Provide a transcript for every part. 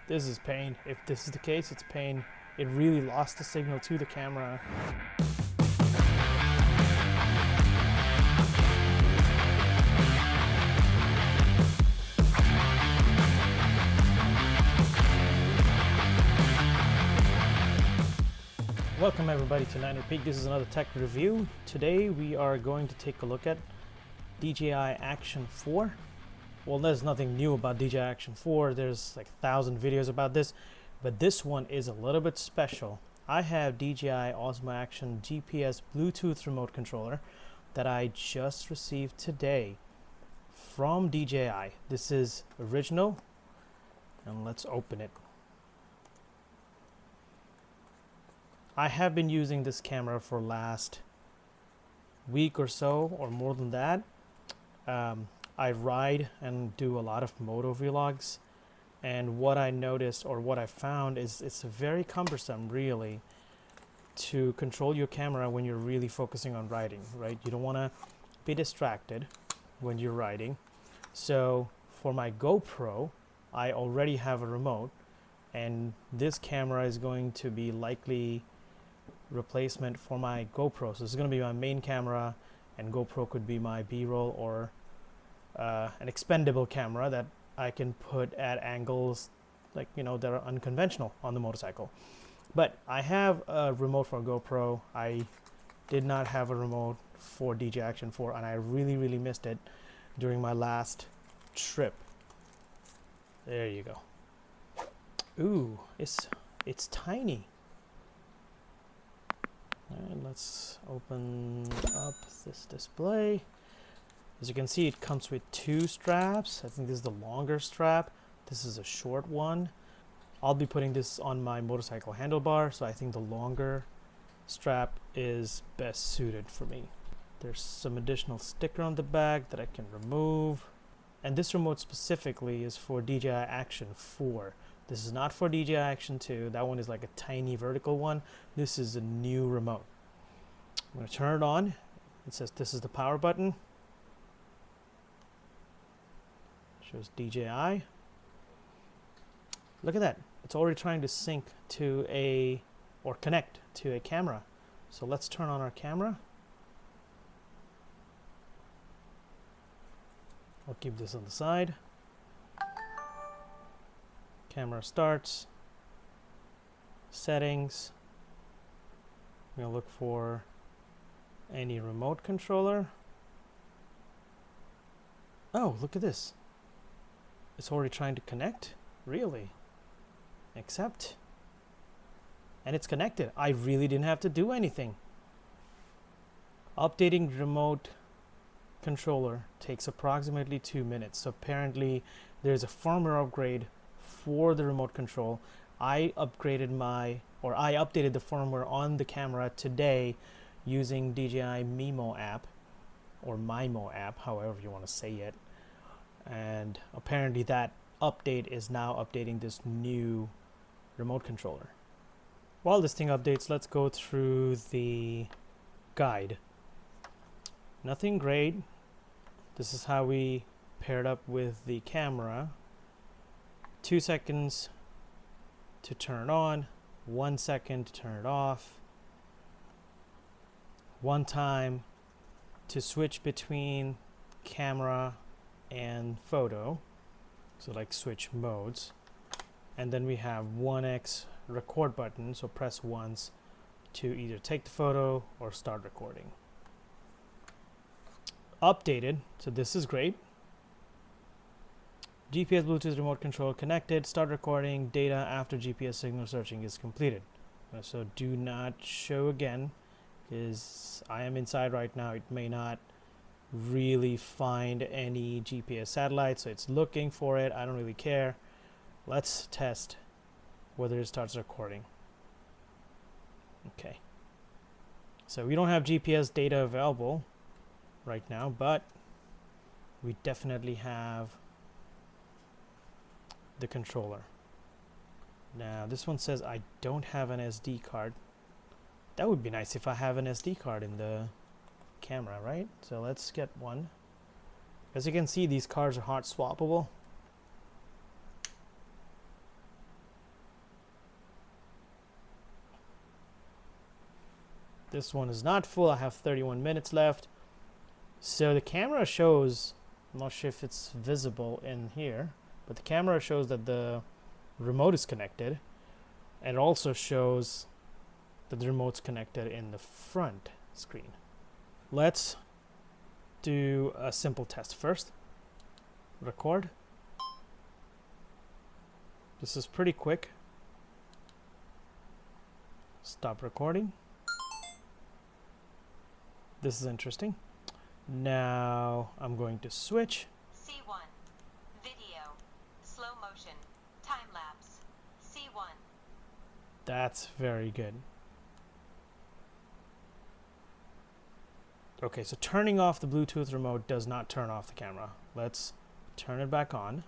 This is pain. If this is the case, it's pain. It really lost the signal to the camera. Welcome everybody to Niner Peak. This is another tech review. Today we are going to take a look at DJI Action 4. Well, there's nothing new about DJI Action 4. There's like 1,000 videos about this, but this one is a little bit special. I have DJI Osmo Action GPS Bluetooth remote controller that I just received today from DJI. This is original, and let's open it. I have been using this camera for last week or so, or more than that. I ride and do a lot of moto vlogs, and what I noticed, or what I found, is it's very cumbersome really to control your camera when you're really focusing on riding, right? You don't want to be distracted when you're riding. So for my GoPro, I already have a remote, and this camera is going to be likely replacement for my GoPro. So this is going to be my main camera, and GoPro could be my B-roll or an expendable camera that I can put at angles like, you know, that are unconventional on the motorcycle. But I have a remote for GoPro. I did not have a remote for DJI Action 4, and I really missed it during my last trip. There you go. Ooh, it's tiny. And let's open up this display. As you can see, it comes with 2 straps. I think this is the longer strap. This is a short one. I'll be putting this on my motorcycle handlebar, so I think the longer strap is best suited for me. There's some additional sticker on the back that I can remove. And this remote specifically is for DJI Action 4. This is not for DJI Action 2. That one is like a tiny vertical one. This is a new remote. I'm going to turn it on. It says this is the power button. Shows DJI. Look at that. It's already trying to sync to or connect to a camera. So let's turn on our camera. I'll keep this on the side. Camera starts. Settings. I'm gonna look for any remote controller. Oh, look at this. It's already trying to connect? Really? Accept. And it's connected. I really didn't have to do anything. Updating remote controller takes approximately 2 minutes. So apparently there's a firmware upgrade for the remote control. I updated the firmware on the camera today using DJI Mimo app, or MIMO app, however you want to say it. And apparently that update is now updating this new remote controller. While this thing updates, let's go through the guide. Nothing great. This is how we paired up with the camera. 2 seconds to turn it on, 1 second to turn it off, 1 time to switch between camera and photo, so like switch modes. And then we have 1x record button, so press once to either take the photo or start recording. Updated, so this is great. GPS Bluetooth remote control connected. Start recording data after GPS signal searching is completed. So do not show again, because I am inside right now. It may not really find any GPS satellites, so it's looking for it. I don't really care. Let's test whether it starts recording. Okay. So we don't have GPS data available right now, but we definitely have the controller. Now this one says I don't have an SD card. That would be nice if I have an SD card in the camera, right? So let's get one. As you can see, these cards are hot swappable. This one is not full. I have 31 minutes left. So the camera shows, I'm not sure if it's visible in here, but the camera shows that the remote is connected. And it also shows that the remote's connected in the front screen. Let's do a simple test first. Record. This is pretty quick. Stop recording. This is interesting. Now I'm going to switch. C1. Video. Slow motion. Time lapse. C1. That's very good. Okay, so turning off the Bluetooth remote does not turn off the camera. Let's turn it back on.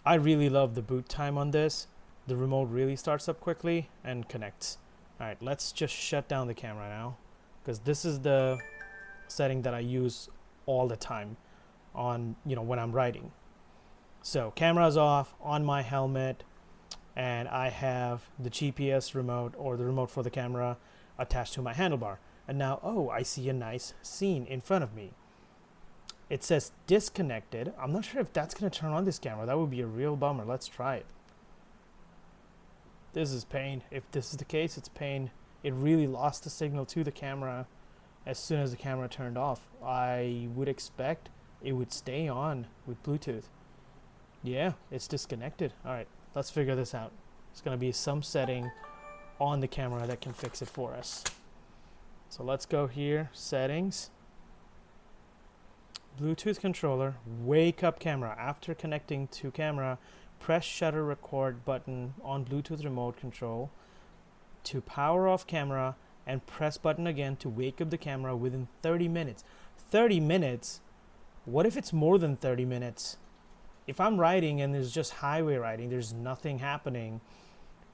I really love the boot time on this. The remote really starts up quickly and connects. All right, let's just shut down the camera now, because this is the setting that I use all the time on, when I'm riding. So camera's off on my helmet, and I have the GPS remote or the remote for the camera attached to my handlebar. And now, oh, I see a nice scene in front of me. It says disconnected. I'm not sure if that's going to turn on this camera. That would be a real bummer. Let's try it. This is pain. If this is the case, it's pain. It really lost the signal to the camera as soon as the camera turned off. I would expect it would stay on with Bluetooth. Yeah, it's disconnected. All right, let's figure this out. It's going to be some setting on the camera that can fix it for us. So let's go here, settings, Bluetooth controller, wake up camera. After connecting to camera, press shutter record button on Bluetooth remote control to power off camera, and press button again to wake up the camera within 30 minutes. 30 minutes? What if it's more than 30 minutes? If I'm riding and there's just highway riding, there's nothing happening.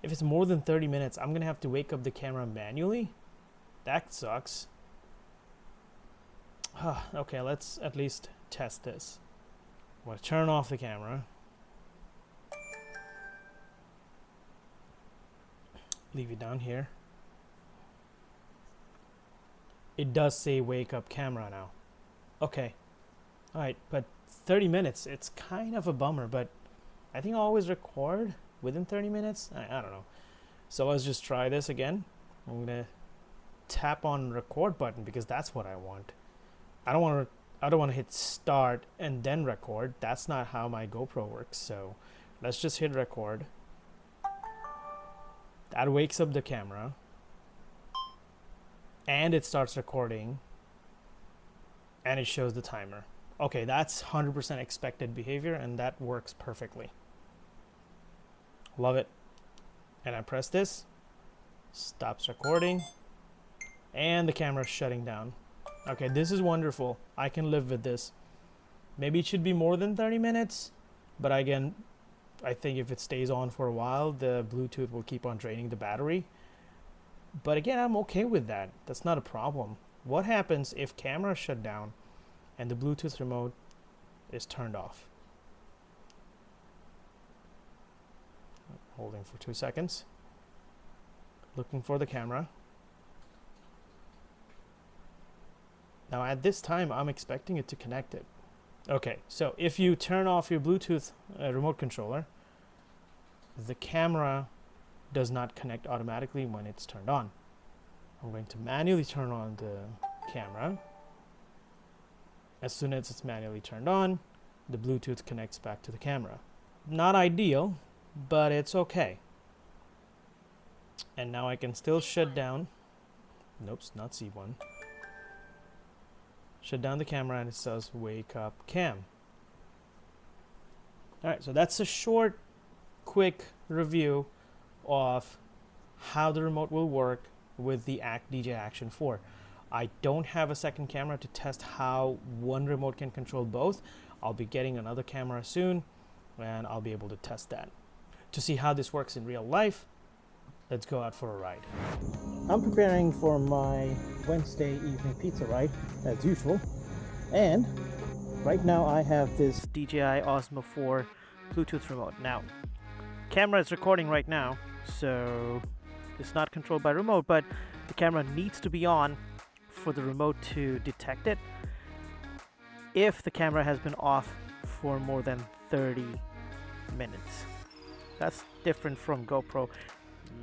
If it's more than 30 minutes, I'm gonna have to wake up the camera manually? That sucks. Okay, let's at least test this. I'm gonna turn off the camera. Leave it down here. It does say wake up camera now. Okay. Alright, but 30 minutes, it's kind of a bummer, but I think I always record within 30 minutes. I don't know. So let's just try this again. I'm gonna tap on record button because that's what I want. I don't want to hit start and then record. That's not how my GoPro works. So let's just hit record. That wakes up the camera and it starts recording and it shows the timer. Okay, that's 100% expected behavior and that works perfectly. Love it. And I press this, stops recording, and the camera's shutting down. Okay, this is wonderful. I can live with this. Maybe it should be more than 30 minutes, but again, I think if it stays on for a while, the Bluetooth will keep on draining the battery. But again, I'm okay with that. That's not a problem. What happens if camera is shut down and the Bluetooth remote is turned off? Holding for 2 seconds. Looking for the camera. Now at this time, I'm expecting it to connect it. Okay, so if you turn off your Bluetooth remote controller, the camera does not connect automatically when it's turned on. I'm going to manually turn on the camera. As soon as it's manually turned on, the Bluetooth connects back to the camera. Not ideal, but it's okay. And now I can still shut down. Nope, not C1. Shut down the camera and it says wake up cam. Alright, so that's a short, quick review of how the remote will work with the DJI Action 4. I don't have a second camera to test how one remote can control both. I'll be getting another camera soon and I'll be able to test that. To see how this works in real life, let's go out for a ride. I'm preparing for my Wednesday evening pizza ride, as usual. And right now I have this DJI Osmo 4 Bluetooth remote. Now, camera is recording right now, so It's not controlled by remote, but the camera needs to be on for the remote to detect it if the camera has been off for more than 30 minutes. That's different from GoPro.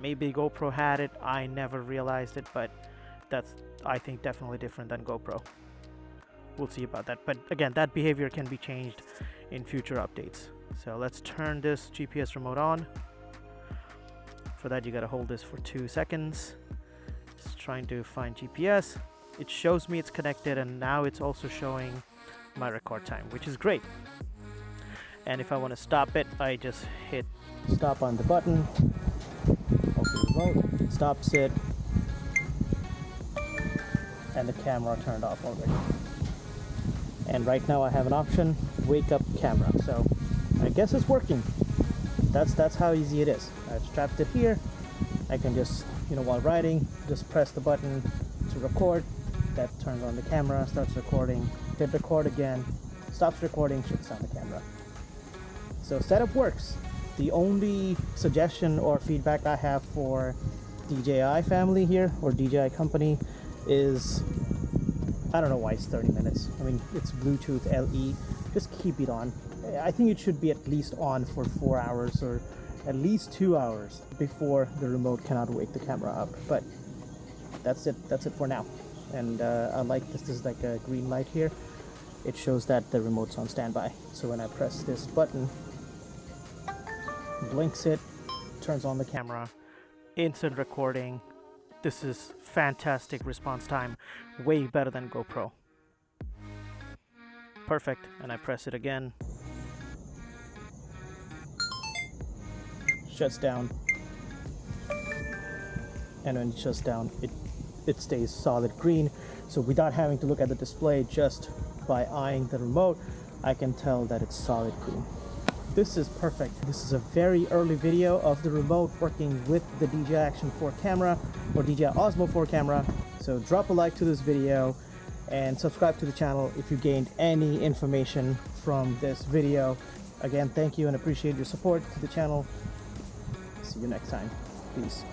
Maybe GoPro had it, I never realized it, but that's, I think, definitely different than GoPro. We'll see about that. But again, that behavior can be changed in future updates. So let's turn this GPS remote on. For that, you gotta hold this for 2 seconds. Just trying to find GPS. It shows me it's connected, and now it's also showing my record time, which is great. And if I want to stop it, I just hit stop on the button. Open the remote, stops it, and the camera turned off already. And right now I have an option, wake up camera. So I guess it's working. That's how easy it is. I've strapped it here. I can just, while riding, just press the button to record. That turns on the camera, starts recording, hit record again, stops recording, shuts down the camera. So setup works. The only suggestion or feedback I have for DJI family here, or DJI company, is, I don't know why it's 30 minutes. I mean, it's Bluetooth LE, just keep it on. I think it should be at least on for 4 hours or at least 2 hours before the remote cannot wake the camera up. But that's it for now. And I like this is like a green light here. It shows that the remote's on standby. So when I press this button, blinks it, turns on the camera, instant recording. This is fantastic response time, way better than GoPro. Perfect. And I press it again, shuts down, and when it shuts down, it stays solid green. So without having to look at the display, just by eyeing the remote, I can tell that it's solid green. This is perfect. This is a very early video of the remote working with the DJI Action 4 camera or DJI Osmo 4 camera. So drop a like to this video and subscribe to the channel if you gained any information from this video. Again, thank you and appreciate your support to the channel. See you next time. Peace.